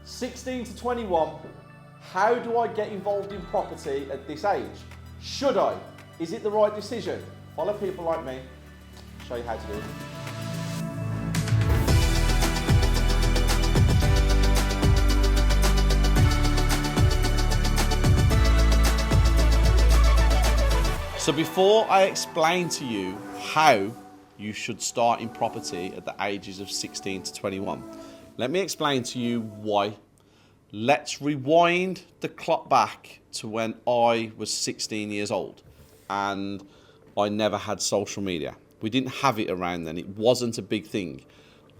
16 to 21, how do I get involved in property at this age? Should I? Is it the right decision? Follow people like me, show you how to do it. So before I explain to you how you should start in property at the ages of 16 to 21, let me explain to you why. Let's rewind the clock back to when I was 16 years old and I never had social media. We didn't have it around then. It wasn't a big thing.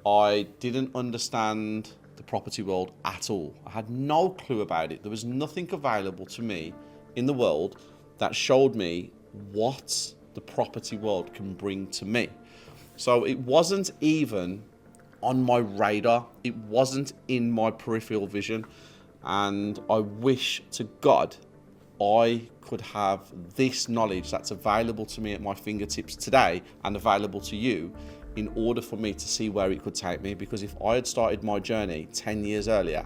I didn't understand the property world at all. I had no clue about it. There was nothing available to me in the world that showed me what the property world can bring to me. So it wasn't even on my radar. It wasn't in my peripheral vision. And I wish to God I could have this knowledge that's available to me at my fingertips today and available to you in order for me to see where it could take me. Because if I had started my journey 10 years earlier,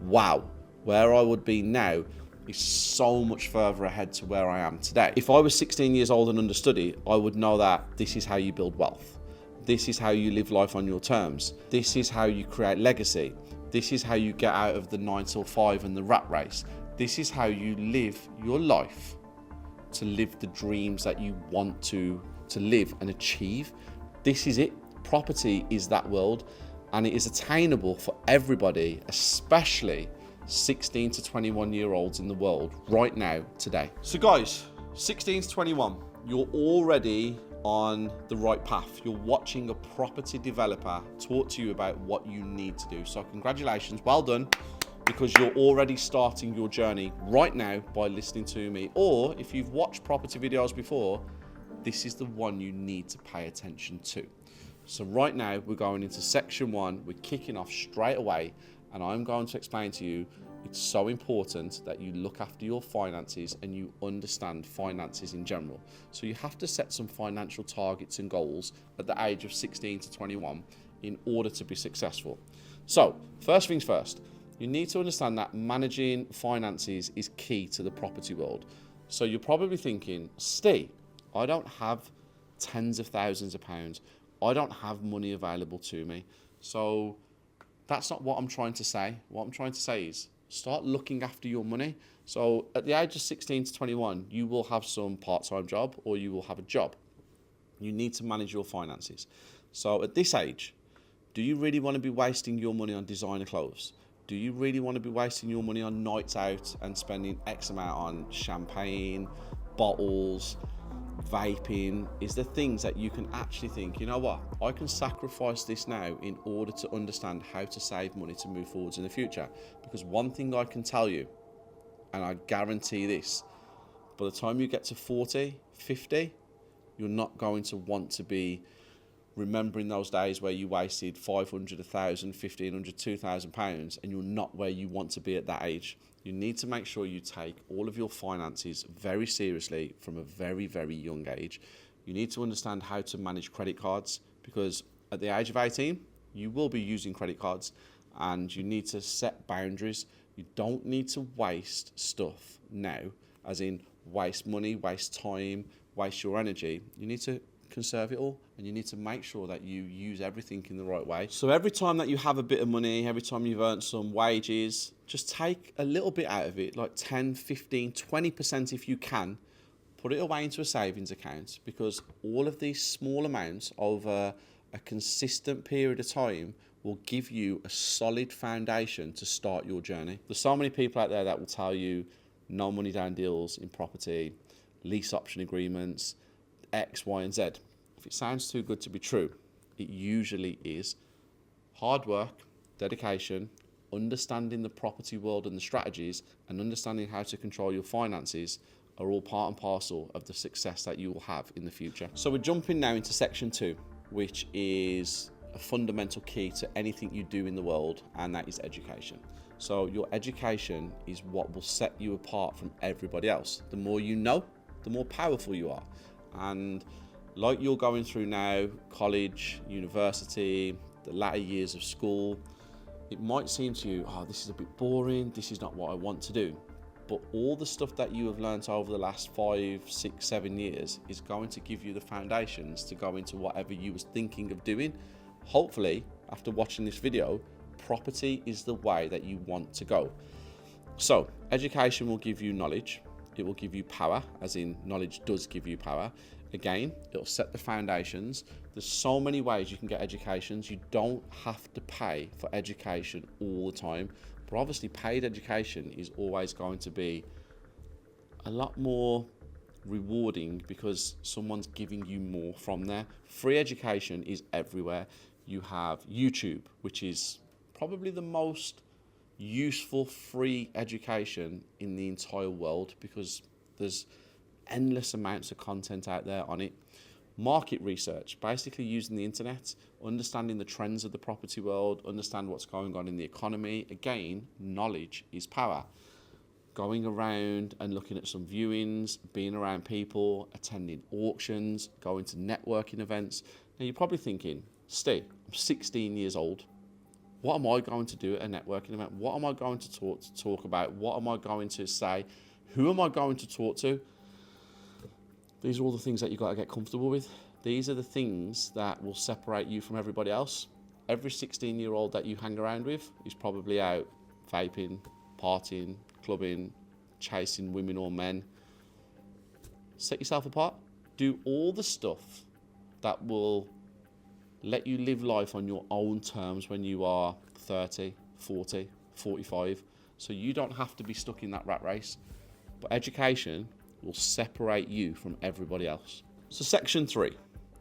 wow, where I would be now is so much further ahead to where I am today. If I was 16 years old and understood it, I would know that this is how you build wealth. This is how you live life on your terms. This is how you create legacy. This is how you get out of the 9 till 5 and the rat race. This is how you live your life to live the dreams that you want to live and achieve. This is it. Property is that world, and it is attainable for everybody, especially 16 to 21 year olds in the world right now, today. So guys, 16 to 21, you're already on the right path. You're watching a property developer talk to you about what you need to do. So congratulations, well done, because you're already starting your journey right now by listening to me. Or if you've watched property videos before, this is the one you need to pay attention to. So right now we're going into section 1. We're kicking off straight away, and I'm going to explain to you it's so important that you look after your finances and you understand finances in general. So you have to set some financial targets and goals at the age of 16 to 21 in order to be successful. So first things first, you need to understand that managing finances is key to the property world. So you're probably thinking, Ste, I don't have tens of thousands of pounds. I don't have money available to me. So that's not what I'm trying to say. What I'm trying to say is start looking after your money. So at the age of 16 to 21, you will have some part-time job or you will have a job. You need to manage your finances. So at this age, do you really want to be wasting your money on designer clothes? Do you really want to be wasting your money on nights out and spending X amount on champagne, bottles, vaping? Is there things that you can actually think, you know what, I can sacrifice this now in order to understand how to save money to move forwards in the future? Because one thing I can tell you, and I guarantee this, by the time you get to 40, 50, you're not going to want to be remembering those days where you wasted 500, 1,000, 1,500, 2,000 pounds, and you're not where you want to be at that age. You need to make sure you take all of your finances very seriously from a very, very young age. You need to understand how to manage credit cards, because at the age of 18, you will be using credit cards, and you need to set boundaries. You don't need to waste stuff now, as in waste money, waste time, waste your energy. You need to conserve it all, and you need to make sure that you use everything in the right way. So every time that you have a bit of money, every time you've earned some wages, just take a little bit out of it, like 10, 15, 20% if you can. Put it away into a savings account, because all of these small amounts over a consistent period of time will give you a solid foundation to start your journey. There's so many people out there that will tell you no money down deals in property, lease option agreements, X, Y, and Z. If it sounds too good to be true, it usually is. Hard work, dedication, understanding the property world and the strategies, and understanding how to control your finances are all part and parcel of the success that you will have in the future. So we're jumping now into section 2, which is a fundamental key to anything you do in the world, and that is education. So your education is what will set you apart from everybody else. The more you know, the more powerful you are. And like you're going through now, college, university, the latter years of school, it might seem to you, oh, this is a bit boring, this is not what I want to do. But all the stuff that you have learnt over the last 5, 6, 7 years is going to give you the foundations to go into whatever you was thinking of doing. Hopefully, after watching this video, property is the way that you want to go. So, education will give you knowledge. It will give you power, as in knowledge does give you power. Again, it'll set the foundations. There's so many ways you can get educations. You don't have to pay for education all the time. But obviously, paid education is always going to be a lot more rewarding because someone's giving you more from there. Free education is everywhere. You have YouTube, which is probably the most useful free education in the entire world because there's endless amounts of content out there on it. Market research, basically using the internet, understanding the trends of the property world, understand what's going on in the economy. Again, knowledge is power. Going around and looking at some viewings, being around people, attending auctions, going to networking events. Now you're probably thinking, Steve, I'm 16 years old. What am I going to do at a networking event? What am I going to talk about? What am I going to say? Who am I going to talk to? These are all the things that you've got to get comfortable with. These are the things that will separate you from everybody else. Every 16-year-old that you hang around with is probably out vaping, partying, clubbing, chasing women or men. Set yourself apart. Do all the stuff that will let you live life on your own terms when you are 30, 40, 45. So you don't have to be stuck in that rat race. But education will separate you from everybody else. So section 3,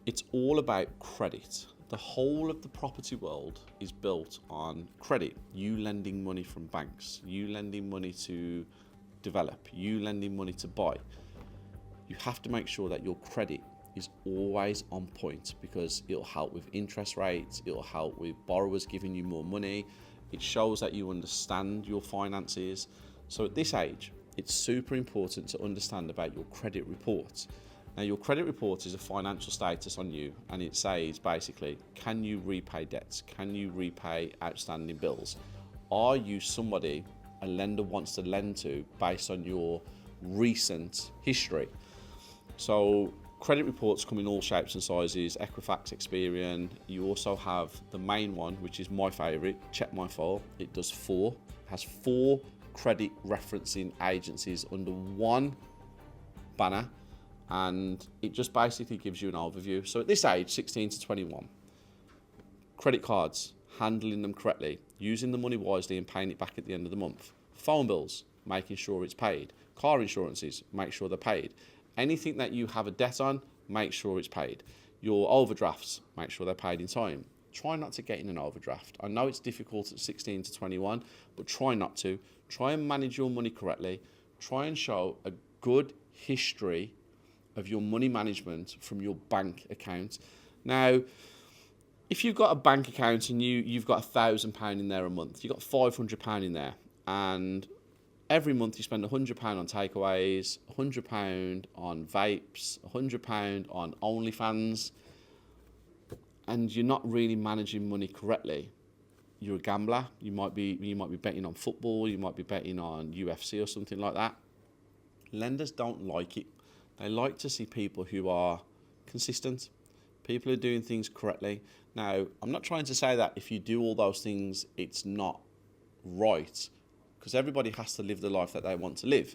it's all about credit. The whole of the property world is built on credit. You lending money from banks, you lending money to develop, you lending money to buy. You have to make sure that your credit is always on point because it'll help with interest rates, it'll help with borrowers giving you more money. It shows that you understand your finances. So at this age, it's super important to understand about your credit report. Now, your credit report is a financial status on you, and it says basically, can you repay debts? Can you repay outstanding bills? Are you somebody a lender wants to lend to based on your recent history? So credit reports come in all shapes and sizes, Equifax, Experian. You also have the main one, which is my favorite, Check My File. It does 4, has 4 credit referencing agencies under one banner, and it just basically gives you an overview. So at this age, 16 to 21, credit cards, handling them correctly, using the money wisely and paying it back at the end of the month. Phone bills, making sure it's paid. Car insurances, make sure they're paid. Anything that you have a debt on, make sure it's paid. Your overdrafts, make sure they're paid in time. Try not to get in an overdraft. I know it's difficult at 16 to 21, but try not to. Try and manage your money correctly. Try and show a good history of your money management from your bank account. Now, if you've got a bank account and you've got £1,000 in there a month, you've got £500 in there, and every month you spend £100 on takeaways, £100 on vapes, £100 on OnlyFans, and you're not really managing money correctly, you're a gambler. You might be betting on football, you might be betting on UFC or something like that. Lenders don't like it. They like to see people who are consistent, people who are doing things correctly. Now, I'm not trying to say that if you do all those things, it's not right, because everybody has to live the life that they want to live.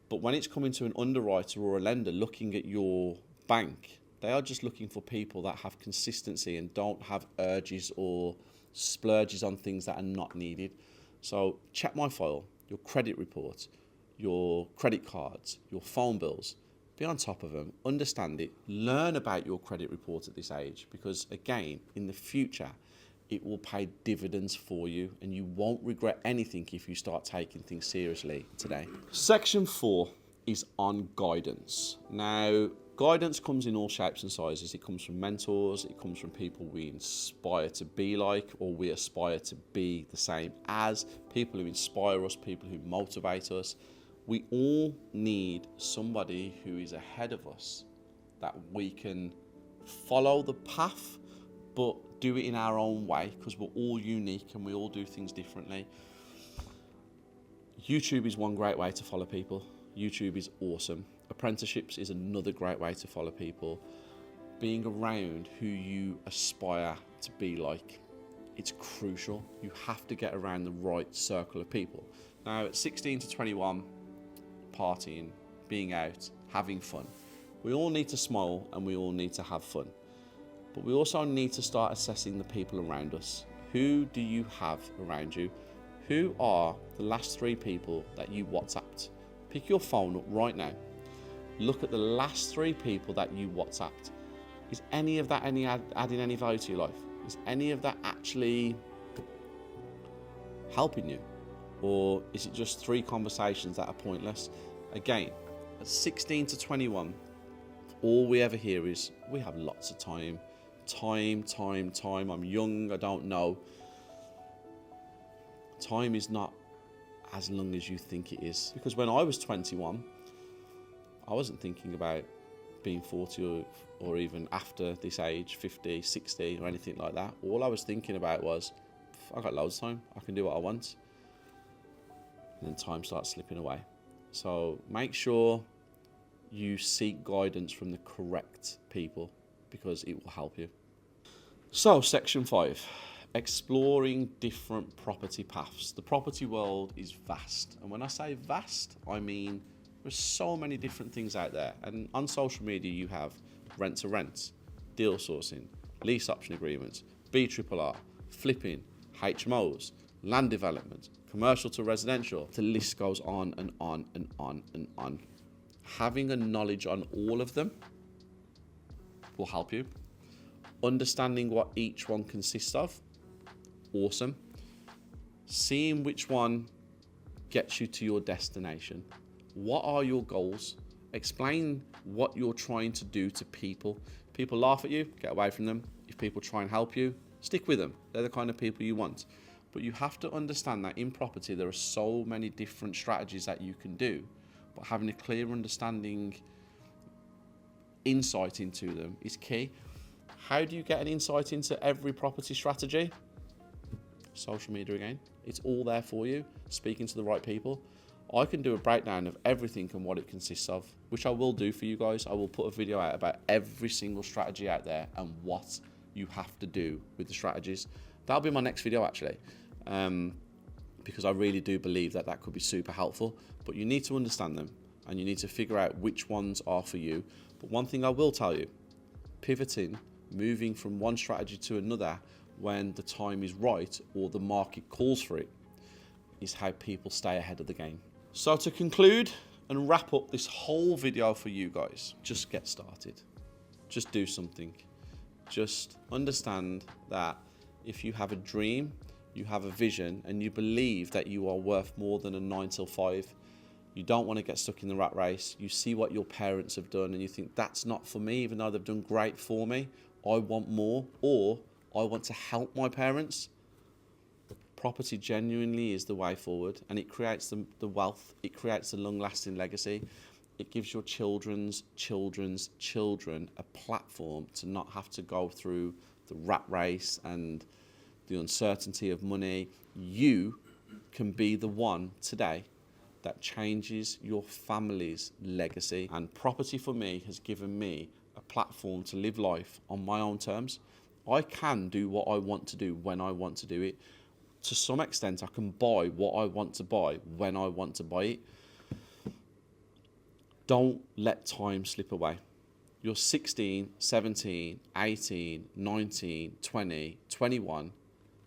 But when it's coming to an underwriter or a lender looking at your bank, they are just looking for people that have consistency and don't have urges or splurges on things that are not needed. So Check My File, your credit report, your credit cards, your phone bills. Be on top of them, understand it, learn about your credit report at this age, because again, in the future, it will pay dividends for you and you won't regret anything if you start taking things seriously today. Section 4 is on guidance. Now, guidance comes in all shapes and sizes. It comes from mentors, it comes from people we inspire to be like, or we aspire to be the same as, people who inspire us, people who motivate us. We all need somebody who is ahead of us that we can follow the path, but do it in our own way because we're all unique and we all do things differently. YouTube is one great way to follow people. YouTube is awesome. Apprenticeships is another great way to follow people. Being around who you aspire to be like, it's crucial. You have to get around the right circle of people. Now, at 16 to 21, partying, being out, having fun. We all need to smile and we all need to have fun. But we also need to start assessing the people around us. Who do you have around you? Who are the last 3 people that you WhatsApped? Pick your phone up right now. Look at the last 3 people that you WhatsApped. Is any of that adding any value to your life? Is any of that actually helping you? Or is it just 3 conversations that are pointless? Again, at 16 to 21, all we ever hear is, we have lots of time. Time. I'm young, I don't know. Time is not as long as you think it is. Because when I was 21, I wasn't thinking about being 40 or even after this age, 50, 60 or anything like that. All I was thinking about was, I got loads of time, I can do what I want. And then time starts slipping away. So make sure you seek guidance from the correct people because it will help you. So section 5, exploring different property paths. The property world is vast. And when I say vast, I mean there's so many different things out there. And on social media, you have rent to rent, deal sourcing, lease option agreements, BRRR, flipping, HMOs, land development, commercial to residential. The list goes on and on and on and on. Having a knowledge on all of them will help you. Understanding what each one consists of, awesome. Seeing which one gets you to your destination. What are your goals? Explain what you're trying to do to people. People laugh at you, get away from them. If people try and help you, stick with them. They're the kind of people you want. But you have to understand that in property, there are so many different strategies that you can do. But having a clear understanding, insight into them is key. How do you get an insight into every property strategy? Social media again. It's all there for you, speaking to the right people. I can do a breakdown of everything and what it consists of, which I will do for you guys. I will put a video out about every single strategy out there and what you have to do with the strategies. That'll be my next video actually, because I really do believe that could be super helpful. But you need to understand them and you need to figure out which ones are for you. But one thing I will tell you, pivoting, moving from one strategy to another when the time is right or the market calls for it, is how people stay ahead of the game. So to conclude and wrap up this whole video for you guys, just get started. Just do something. Just understand that if you have a dream, you have a vision, and you believe that you are worth more than a 9 till 5, you don't want to get stuck in the rat race. You see what your parents have done and you think, that's not for me, even though they've done great for me. I want more, or I want to help my parents. Property genuinely is the way forward, and it creates the wealth, it creates a long-lasting legacy. It gives your children's children a platform to not have to go through the rat race and the uncertainty of money. You can be the one today that changes your family's legacy. And property for me has given me a platform to live life on my own terms. I can do what I want to do when I want to do it. To some extent, I can buy what I want to buy when I want to buy it. Don't let time slip away. You're 16, 17, 18, 19, 20, 21.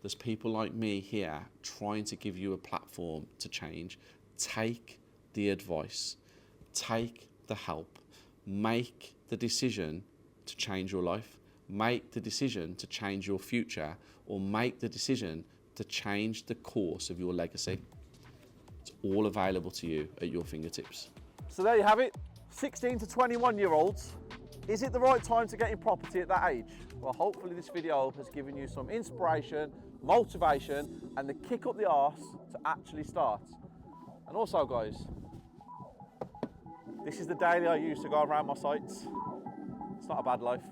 There's people like me here trying to give you a platform to change. Take the advice. Take the help. Make the decision to change your life. Make the decision to change your future, or make the decision to change the course of your legacy. It's all available to you at your fingertips. So there you have it, 16 to 21-year-olds. Is it the right time to get in property at that age? Well, hopefully this video has given you some inspiration, motivation, and the kick up the arse to actually start. And also guys, this is the daily I use to go around my sites. It's not a bad life.